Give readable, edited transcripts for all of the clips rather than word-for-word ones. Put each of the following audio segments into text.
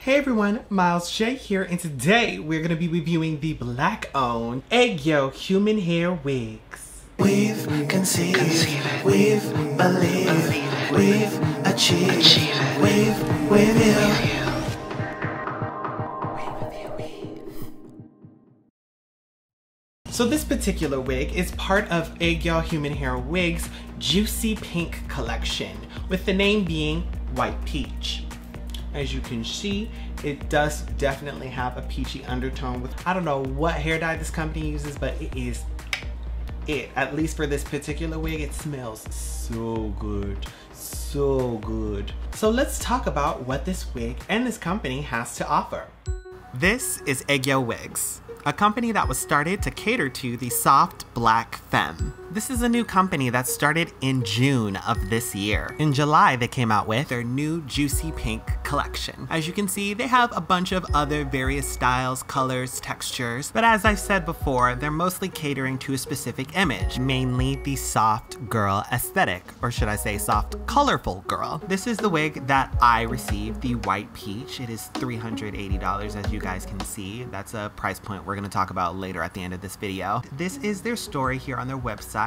Hey everyone, Miles J here, and today we're going to be reviewing the Black-owned AEGYO human hair wigs. We've conceived, we've believed, we've achieved, we've Weview. So this particular wig is part of AEGYO Human Hair Wigs Juicy Pink collection, with the name being White Peach. As you can see, it does definitely have a peachy undertone with, I don't know what hair dye this company uses, but it is it. At least for this particular wig, it smells so good, so good. So let's talk about what this wig and this company has to offer. This is AEGYO Wigs, a company that was started to cater to the soft black femme. This is a new company that started in June of this year. In July, they came out with their new Juicy Pink collection. As you can see, they have a bunch of other various styles, colors, textures, but as I said before, they're mostly catering to a specific image, mainly the soft girl aesthetic, or should I say soft, colorful girl. This is the wig that I received, the White Peach. It is $380, as you guys can see. That's a price point we're gonna talk about later at the end of this video. This is their story here on their website.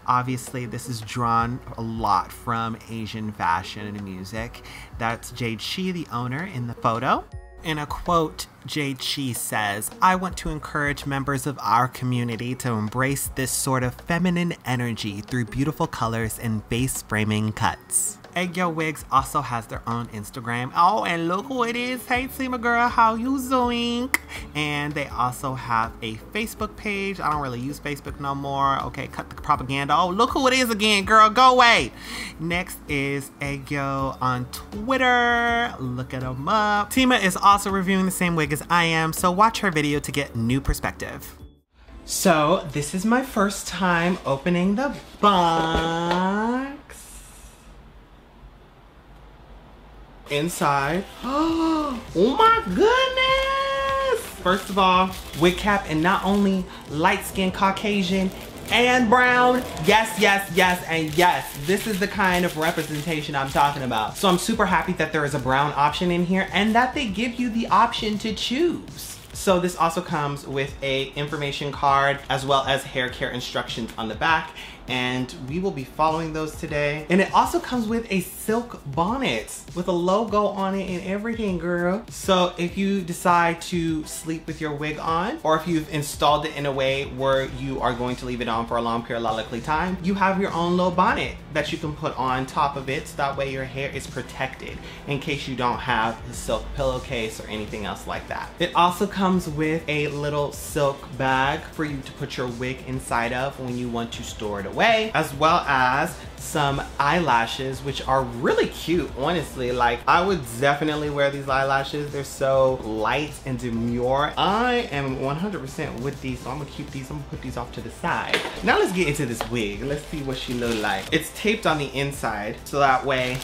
Obviously, this is drawn a lot from Asian fashion and music. That's Jade Shi, the owner, in the photo. In a quote, Jade Shi says, "I want to encourage members of our community to embrace this sort of feminine energy through beautiful colors and face framing cuts." AEGYO Wigs also has their own Instagram. Oh, and look who it is. Hey, Tima girl, how you doing? And they also have a Facebook page. I don't really use Facebook no more. Okay, cut the propaganda. Oh, look who it is again, girl. Go away. Next is AEGYO on Twitter. Look at them up. Tima is also reviewing the same wig as I am, so watch her video to get new perspective. So, this is my first time opening the box. Inside, oh my goodness! First of all, wig cap, and not only light-skinned Caucasian and brown, yes, yes, yes, and yes, this is the kind of representation I'm talking about. So I'm super happy that there is a brown option in here and that they give you the option to choose. So this also comes with a information card as well as hair care instructions on the back, and we will be following those today. And it also comes with a silk bonnet with a logo on it and everything, girl. So if you decide to sleep with your wig on, or if you've installed it in a way where you are going to leave it on for a long periodically time, you have your own little bonnet that you can put on top of it, so that way your hair is protected in case you don't have a silk pillowcase or anything else like that. It also comes with a little silk bag for you to put your wig inside of when you want to store it away, as well as some eyelashes, which are really cute, honestly. Like, I would definitely wear these eyelashes. They're so light and demure. I am 100% with these, so I'm gonna keep these. I'm gonna put these off to the side. Now let's get into this wig. Let's see what she look like. It's taped on the inside, so that way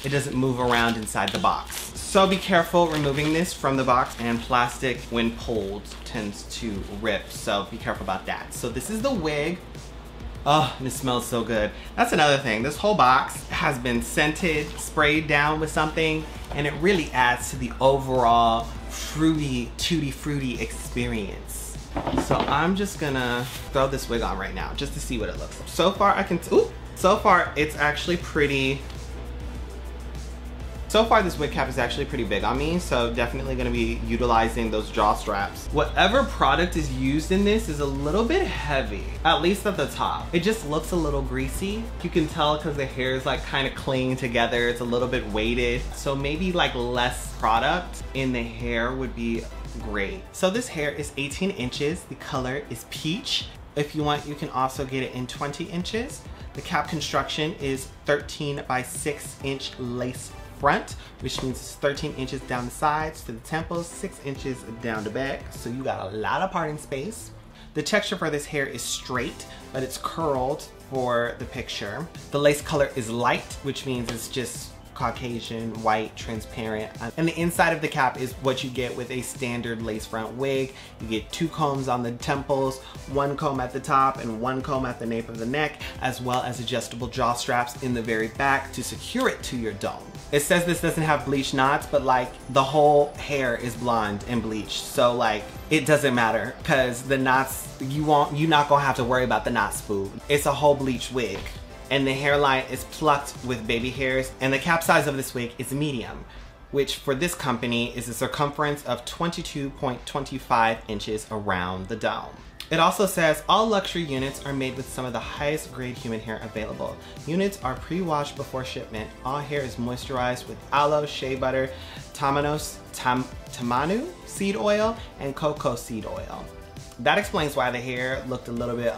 it doesn't move around inside the box. So be careful removing this from the box, and plastic when pulled tends to rip, so be careful about that. So this is the wig. Oh, and it smells so good. That's another thing. This whole box has been scented, sprayed down with something, and it really adds to the overall fruity, tutti fruity experience. So I'm just gonna throw this wig on right now just to see what it looks like. So far so far it's actually pretty. So far, this wig cap is actually pretty big on me, so definitely gonna be utilizing those jaw straps. Whatever product is used in this is a little bit heavy, at least at the top. It just looks a little greasy. You can tell because the hair is like kind of clinging together. It's a little bit weighted. So maybe like less product in the hair would be great. So this hair is 18 inches. The color is peach. If you want, you can also get it in 20 inches. The cap construction is 13 by 6-inch lace front, which means it's 13 inches down the sides to the temples, 6 inches down the back. So you got a lot of parting space. The texture for this hair is straight, but it's curled for the picture. The lace color is light, which means it's just Caucasian, white, transparent. And the inside of the cap is what you get with a standard lace front wig. You get 2 combs on the temples, 1 comb at the top and 1 comb at the nape of the neck, as well as adjustable jaw straps in the very back to secure it to your dome. It says this doesn't have bleach knots, but like the whole hair is blonde and bleached. So like it doesn't matter because the knots, you're not gonna have to worry about the knot spool. It's a whole bleach wig. And the hairline is plucked with baby hairs, and the cap size of this wig is medium, which for this company is a circumference of 22.25 inches around the dome. It also says all luxury units are made with some of the highest grade human hair available. Units are pre-washed before shipment. All hair is moisturized with aloe, shea butter, tamanu seed oil, and cocoa seed oil. That explains why the hair looked a little bit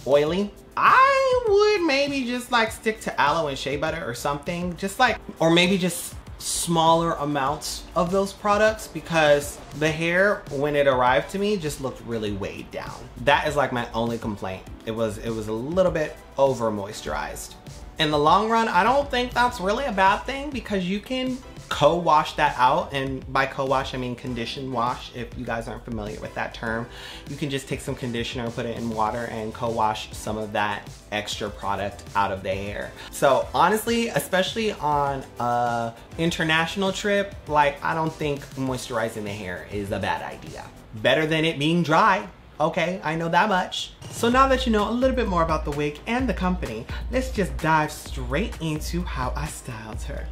oily. I would maybe just like stick to aloe and shea butter or something, just like, or maybe just smaller amounts of those products, because the hair when it arrived to me just looked really weighed down. That is like my only complaint. It was a little bit over moisturized. In the long run, I don't think that's really a bad thing because you can co-wash that out, and by co-wash I mean condition wash. If you guys aren't familiar with that term, you can just take some conditioner, put it in water, and co-wash some of that extra product out of the hair. So honestly, especially on a international trip, like I don't think moisturizing the hair is a bad idea. Better than it being dry. Okay, I know that much. So now that you know a little bit more about the wig and the company, let's just dive straight into how I styled her.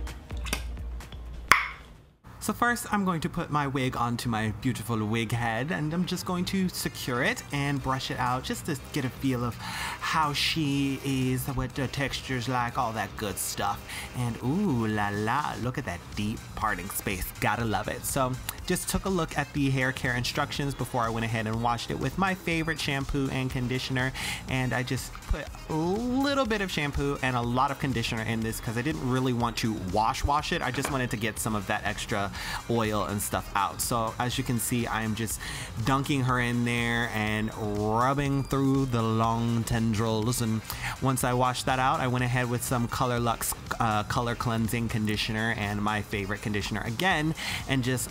So first I'm going to put my wig onto my beautiful wig head, and I'm just going to secure it and brush it out just to get a feel of how she is, what the texture's like, all that good stuff. And ooh la la, look at that deep parting space, gotta love it. So just took a look at the hair care instructions before I went ahead and washed it with my favorite shampoo and conditioner, and I just put a little bit of shampoo and a lot of conditioner in this because I didn't really want to wash it. I just wanted to get some of that extra oil and stuff out. So as you can see, I'm just dunking her in there and rubbing through the long tendrils, and once I washed that out, I went ahead with some Color Lux color cleansing conditioner and my favorite conditioner again, and just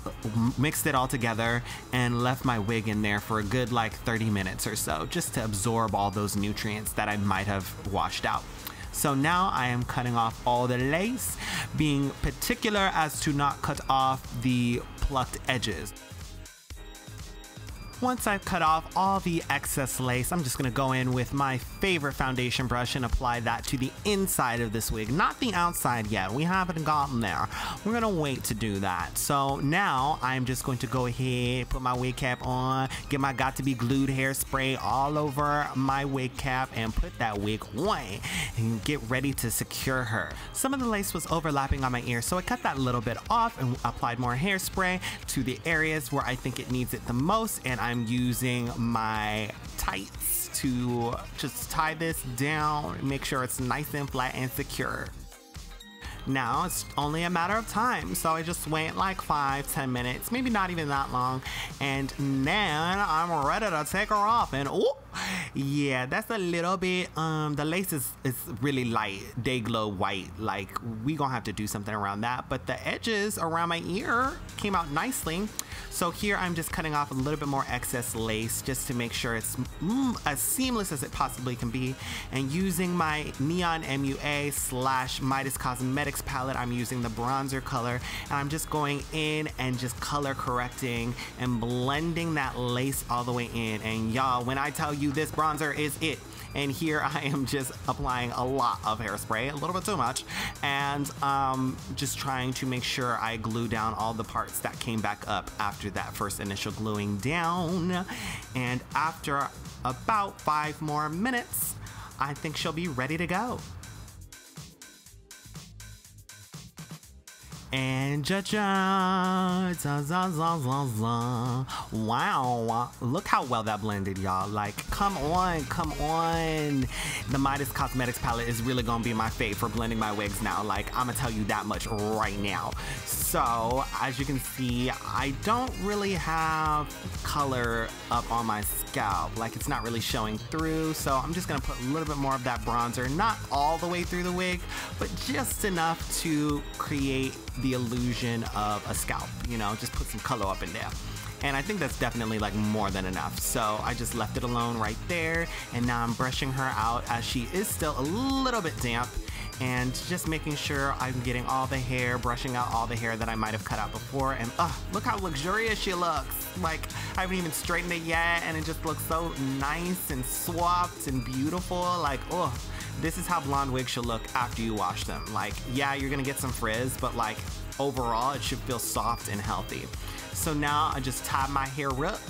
mixed it all together and left my wig in there for a good like 30 minutes or so just to absorb all those nutrients that I might have washed out. So now I am cutting off all the lace, being particular as to not cut off the plucked edges. Once I've cut off all the excess lace, I'm just gonna go in with my favorite foundation brush and apply that to the inside of this wig, not the outside yet. We haven't gotten there. We're gonna wait to do that. So now I'm just going to go ahead, put my wig cap on, get my got to be glued hairspray all over my wig cap, and put that wig on and get ready to secure her. Some of the lace was overlapping on my ear, so I cut that little bit off and applied more hairspray to the areas where I think it needs it the most, and I'm using my tights to just tie this down, make sure it's nice and flat and secure. Now it's only a matter of time, so I just wait like 5-10 minutes, maybe not even that long, and then I'm ready to take her off. And oh yeah, that's a little bit the lace is really light, day glow white, like we gonna have to do something around that, but the edges around my ear came out nicely. So here I'm just cutting off a little bit more excess lace just to make sure it's as seamless as it possibly can be, and using my Neon MUA / Midas Cosmetics palette, I'm using the bronzer color, and I'm just going in and just color correcting and blending that lace all the way in. And y'all, when I tell you this bronzer is it, and here I am just applying a lot of hairspray, a little bit too much, and just trying to make sure I glue down all the parts that came back up after that first initial gluing down. And after about 5 more minutes, I think she'll be ready to go. And wow, look how well that blended, y'all. Like, come on. The Midas Cosmetics palette is really gonna be my fave for blending my wigs now. Like, I'm gonna tell you that much right now. So, as you can see, I don't really have color up on my scalp. Like, it's not really showing through, so I'm just gonna put a little bit more of that bronzer, not all the way through the wig, but just enough to create the illusion of a scalp, you know, just put some color up in there. And I think that's definitely like more than enough. So I just left it alone right there, and now I'm brushing her out as she is still a little bit damp, and just making sure I'm getting all the hair, brushing out all the hair that I might have cut out before. And look how luxurious she looks. Like, I haven't even straightened it yet, and it just looks so nice and swapped and beautiful. Like, oh, this is how blonde wigs should look after you wash them. Like, yeah, you're gonna get some frizz, but like, overall, it should feel soft and healthy. So now I just tie my hair up,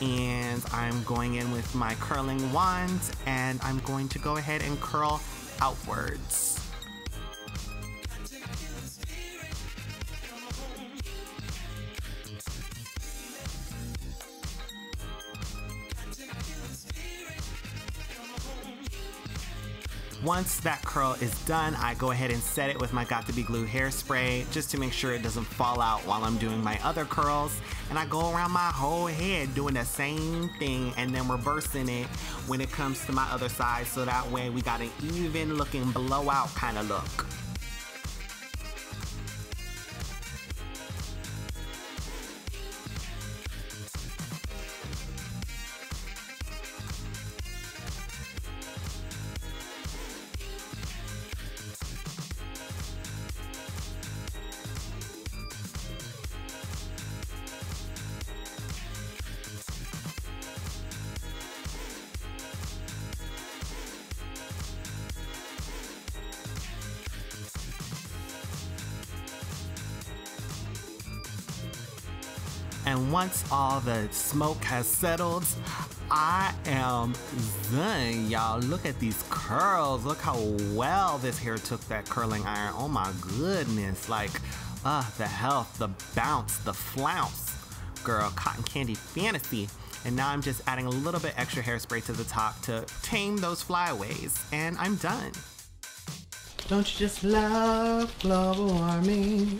and I'm going in with my curling wand, and I'm going to go ahead and curl outwards. Once that curl is done, I go ahead and set it with my Got To Be Glue hairspray just to make sure it doesn't fall out while I'm doing my other curls. And I go around my whole head doing the same thing and then reversing it when it comes to my other side, so that way we got an even looking blowout kind of look. And once all the smoke has settled, I am done, y'all. Look at these curls. Look how well this hair took that curling iron. Oh my goodness. Like, the health, the bounce, the flounce. Girl, cotton candy fantasy. And now I'm just adding a little bit extra hairspray to the top to tame those flyaways. And I'm done. Don't you just love global warming?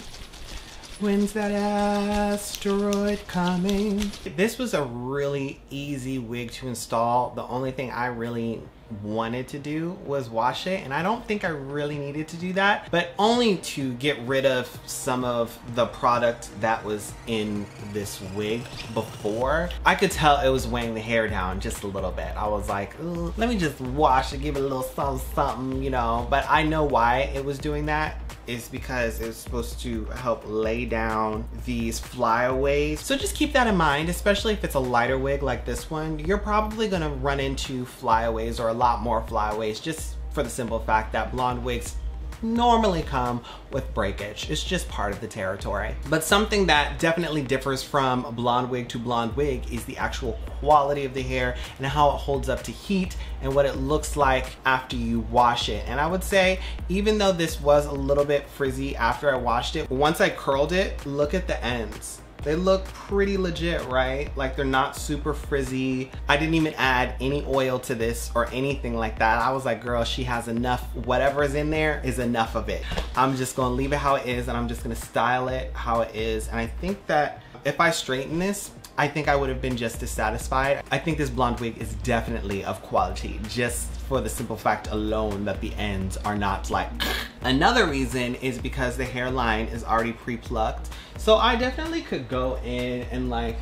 When's that asteroid coming? This was a really easy wig to install. The only thing I really wanted to do was wash it, and I don't think I really needed to do that, but only to get rid of some of the product that was in this wig before. I could tell it was weighing the hair down just a little bit. I was like, ooh, let me just wash it, give it a little something, you know, but I know why it was doing that. Is because it's supposed to help lay down these flyaways. So just keep that in mind, especially if it's a lighter wig like this one. You're probably gonna run into flyaways, or a lot more flyaways, just for the simple fact that blonde wigs normally come with breakage. It's just part of the territory. But something that definitely differs from blonde wig to blonde wig is the actual quality of the hair and how it holds up to heat and what it looks like after you wash it. And I would say, even though this was a little bit frizzy after I washed it, once I curled it, look at the ends. They look pretty legit, right? Like, they're not super frizzy. I didn't even add any oil to this or anything like that. I was like, girl, she has enough. Whatever is in there is enough of it. I'm just gonna leave it how it is, and I'm just gonna style it how it is. And I think that if I straighten this, I think I would have been just as satisfied. I think this blonde wig is definitely of quality, just for the simple fact alone that the ends are not like. Another reason is because the hairline is already pre-plucked. So I definitely could go in and like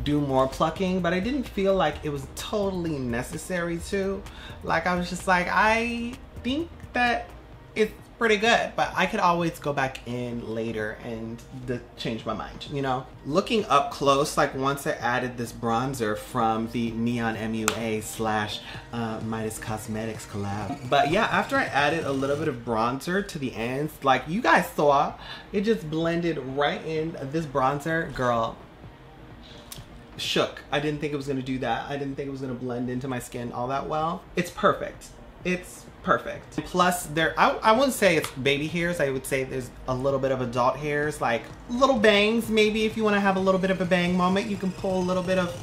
do more plucking, but I didn't feel like it was totally necessary to. Like, I was just like, I think that it's pretty good, but I could always go back in later and change my mind, you know? Looking up close, like once I added this bronzer from the Neon MUA / Midas Cosmetics collab. But yeah, after I added a little bit of bronzer to the ends, like you guys saw, it just blended right in. This bronzer, girl, shook. I didn't think it was gonna do that. I didn't think it was gonna blend into my skin all that well. It's perfect. It's perfect. Plus, I wouldn't say it's baby hairs. I would say there's a little bit of adult hairs, like little bangs. Maybe if you want to have a little bit of a bang moment, you can pull a little bit of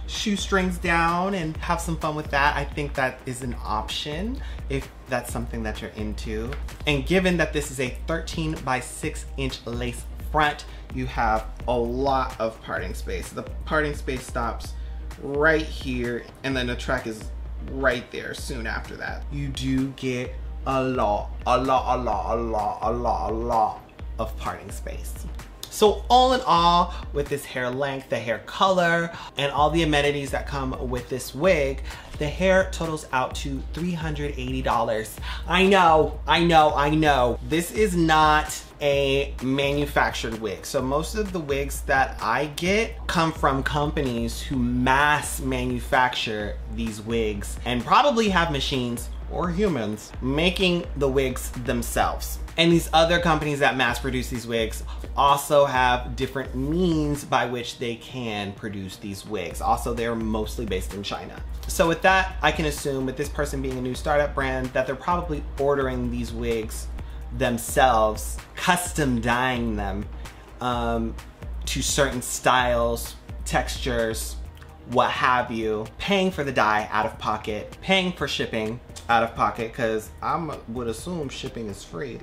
shoestrings down and have some fun with that. I think that is an option if that's something that you're into. And given that this is a 13 by 6 inch lace front, you have a lot of parting space. The parting space stops right here, and then the track is right there soon after that. You do get a lot of parting space. So all in all, with this hair length, the hair color, and all the amenities that come with this wig, the hair totals out to $380. I know. This is not a manufactured wig. So most of the wigs that I get come from companies who mass manufacture these wigs and probably have machines or humans making the wigs themselves. And these other companies that mass produce these wigs also have different means by which they can produce these wigs. Also, they're mostly based in China. So with that, I can assume with this person being a new startup brand that they're probably ordering these wigs themselves, custom dyeing them to certain styles, textures, what have you, paying for the dye out of pocket, paying for shipping out of pocket, because I would assume shipping is free.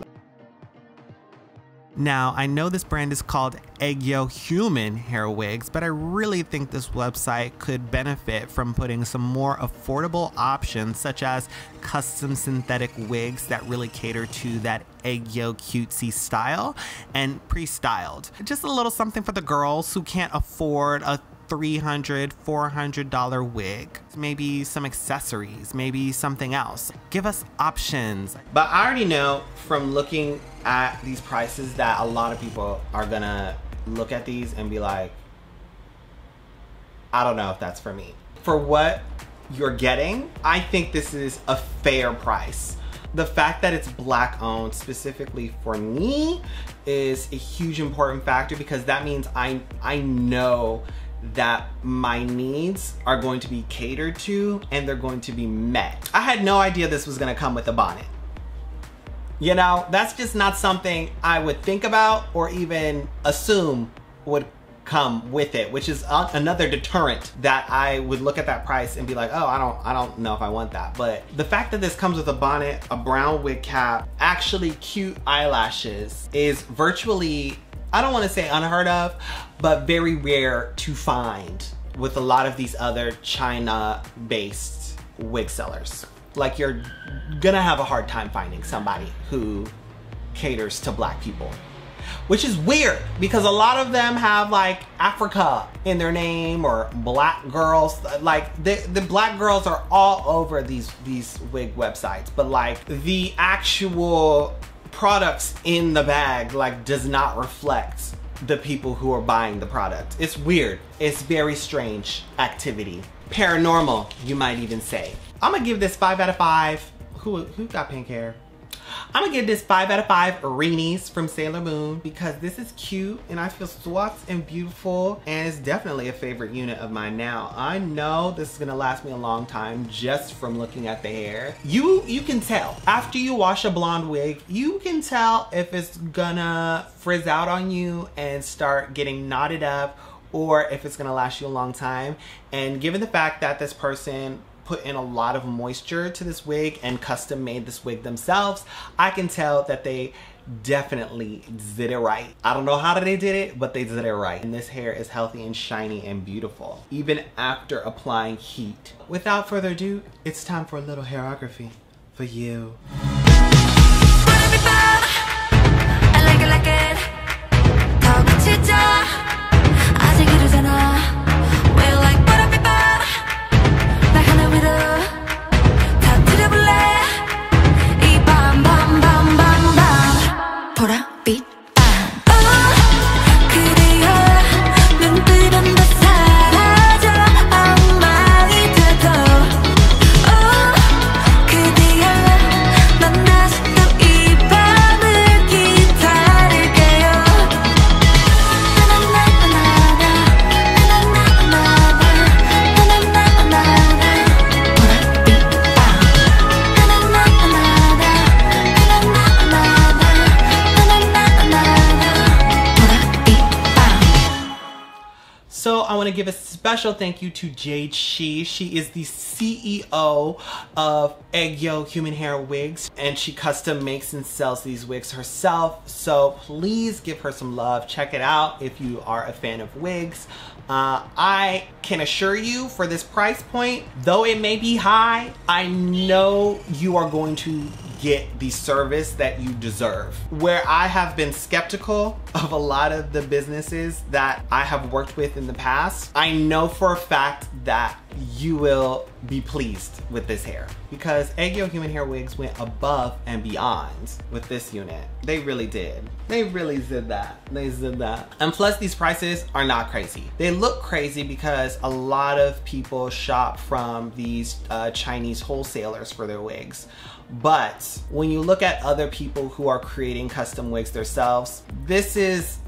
Now, I know this brand is called AEGYO Human Hair Wigs, but I really think this website could benefit from putting some more affordable options, such as custom synthetic wigs that really cater to that AEGYO cutesy style and pre-styled. Just a little something for the girls who can't afford a $300, $400 wig. Maybe some accessories, maybe something else. Give us options. But I already know from looking at these prices that a lot of people are gonna look at these and be like, I don't know if that's for me. For what you're getting, I think this is a fair price. The fact that it's Black owned specifically for me is a huge important factor, because that means I know that my needs are going to be catered to and they're going to be met. I had no idea this was gonna come with a bonnet. You know, that's just not something I would think about or even assume would come with it, which is another deterrent that I would look at that price and be like, oh, I don't know if I want that. But the fact that this comes with a bonnet, a brown wig cap, actually cute eyelashes is virtually, I don't want to say unheard of, but very rare to find with a lot of these other China-based wig sellers. Like, you're gonna have a hard time finding somebody who caters to Black people, which is weird because a lot of them have like Africa in their name or Black girls. Like the Black girls are all over these wig websites, but like the actual products in the bag like does not reflect the people who are buying the product. It's weird. It's very strange activity. Paranormal, you might even say. I'm gonna give this 5 out of 5. Who got pink hair? I'm gonna give this 5 out of 5 Reenies from Sailor Moon, because this is cute and I feel soft and beautiful, and it's definitely a favorite unit of mine now. I know this is gonna last me a long time just from looking at the hair. You can tell. After you wash a blonde wig, you can tell if it's gonna frizz out on you and start getting knotted up, or if it's gonna last you a long time. And given the fact that this person put in a lot of moisture to this wig and custom made this wig themselves, I can tell that they definitely did it right. I don't know how they did it, but they did it right. And this hair is healthy and shiny and beautiful, even after applying heat. Without further ado, it's time for a little hairography for you. Also, I want to give a special thank you to Jade Shi. She is the CEO of AEGYO Human Hair Wigs, and she custom makes and sells these wigs herself. So please give her some love. Check it out if you are a fan of wigs. I can assure you, for this price point, though it may be high, I know you are going to get the service that you deserve. Where I have been skeptical of a lot of the businesses that I have worked with in the past, I know for a fact that you will be pleased with this hair, because AEGYO Human Hair Wigs went above and beyond with this unit. They really did. They really did that. They did that. And plus, these prices are not crazy. They look crazy because a lot of people shop from these Chinese wholesalers for their wigs. But when you look at other people who are creating custom wigs themselves, this is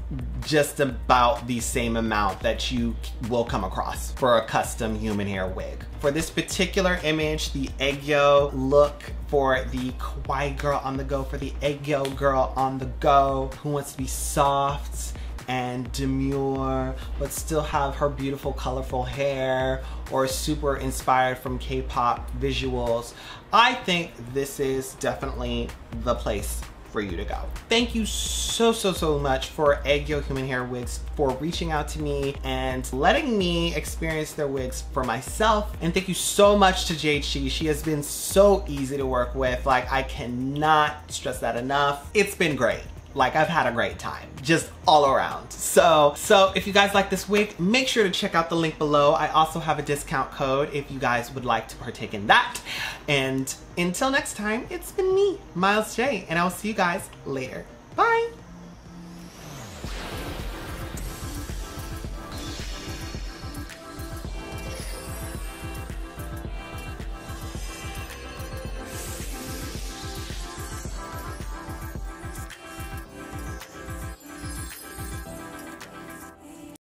just about the same amount that you will come across for a custom human hair wig. For this particular image, the AEGYO look for the kawaii girl on the go, for the AEGYO girl on the go who wants to be soft and demure but still have her beautiful colorful hair, or super inspired from K-pop visuals, I think this is definitely the place for you to go. Thank you so much for AEGYO Human Hair Wigs for reaching out to me and letting me experience their wigs for myself. And thank you so much to Jade Shi. She has been so easy to work with. Like, I cannot stress that enough. It's been great. Like, I've had a great time, just all around. So if you guys like this wig, make sure to check out the link below. I also have a discount code if you guys would like to partake in that. And until next time, it's been me, Miles J, and I'll see you guys later. Bye.